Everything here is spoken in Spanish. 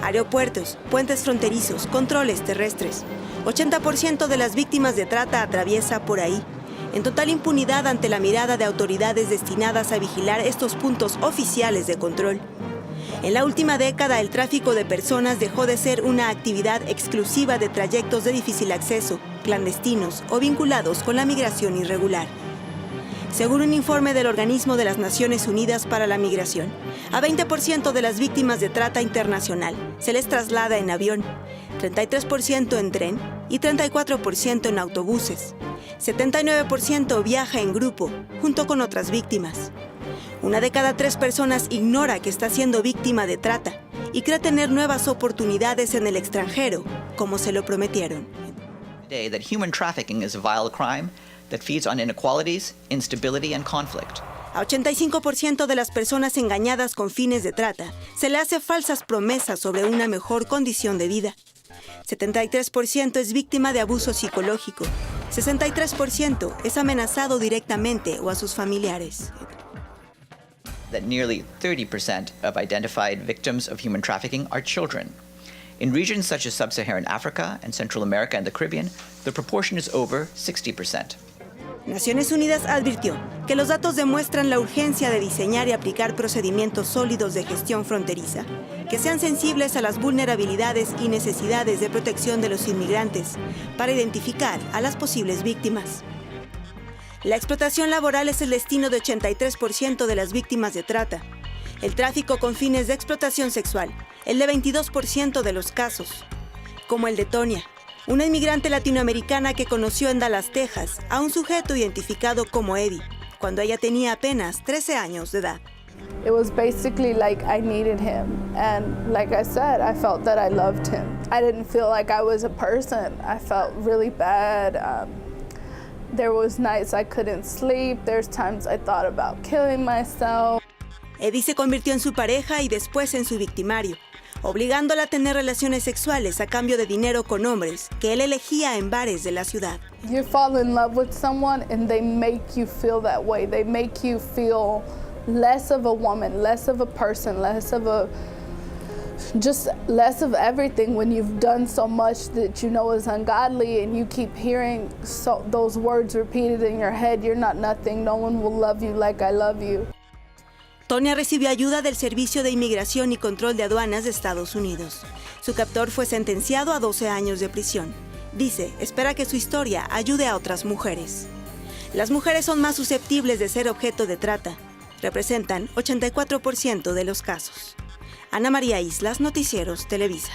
Aeropuertos, puentes fronterizos, controles terrestres. 80% de las víctimas de trata atraviesa por ahí. En total impunidad ante la mirada de autoridades destinadas a vigilar estos puntos oficiales de control. En la última década, el tráfico de personas dejó de ser una actividad exclusiva de trayectos de difícil acceso, clandestinos o vinculados con la migración irregular. Según un informe del Organismo de las Naciones Unidas para la Migración, a 20% de las víctimas de trata internacional se les traslada en avión, 33% en tren y 34% en autobuses. 79% viaja en grupo, junto con otras víctimas. Una de cada 3 personas ignora que está siendo víctima de trata y cree tener nuevas oportunidades en el extranjero, como se lo prometieron. That human trafficking is a vile crime that feeds on inequalities, instability and conflict. A 85% de las personas engañadas con fines de trata se le hace falsas promesas sobre una mejor condición de vida. 73% es víctima de abuso psicológico. 63% es amenazado directamente o a sus familiares. That nearly 30% of identified victims of human trafficking are children. In regions such as Sub-Saharan Africa and Central America and the Caribbean, the proportion is over 60%. Naciones Unidas advirtió que los datos demuestran la urgencia de diseñar y aplicar procedimientos sólidos de gestión fronteriza, que sean sensibles a las vulnerabilidades y necesidades de protección de los inmigrantes, para identificar a las posibles víctimas. La explotación laboral es el destino de 83% de las víctimas de trata. El tráfico con fines de explotación sexual, el de 22% de los casos, como el de Tonia, una inmigrante latinoamericana que conoció en Dallas, Texas, a un sujeto identificado como Eddie, cuando ella tenía apenas 13 años de edad. It was basically like I needed him, and like I said, I felt that I loved him. I didn't feel like I was a person. I felt really bad. There was nights I couldn't sleep. There's times I thought about killing myself. Eddie se convirtió en su pareja y después en su victimario, obligándola a tener relaciones sexuales a cambio de dinero con hombres que él elegía en bares de la ciudad. You fall in love with someone and they make you feel that way. They make you feel less of a woman, less of a person, just less of everything when you've done so much that you know is ungodly, and you keep hearing those words repeated in your head. You're not nothing. No one will love you like I love you. Tonia recibió ayuda del Servicio de Inmigración y Control de Aduanas de Estados Unidos. Su captor fue sentenciado a 12 años de prisión. Dice, espera que su historia ayude a otras mujeres. Las mujeres son más susceptibles de ser objeto de trata. Representan 84% de los casos. Ana María Islas, Noticieros Televisa.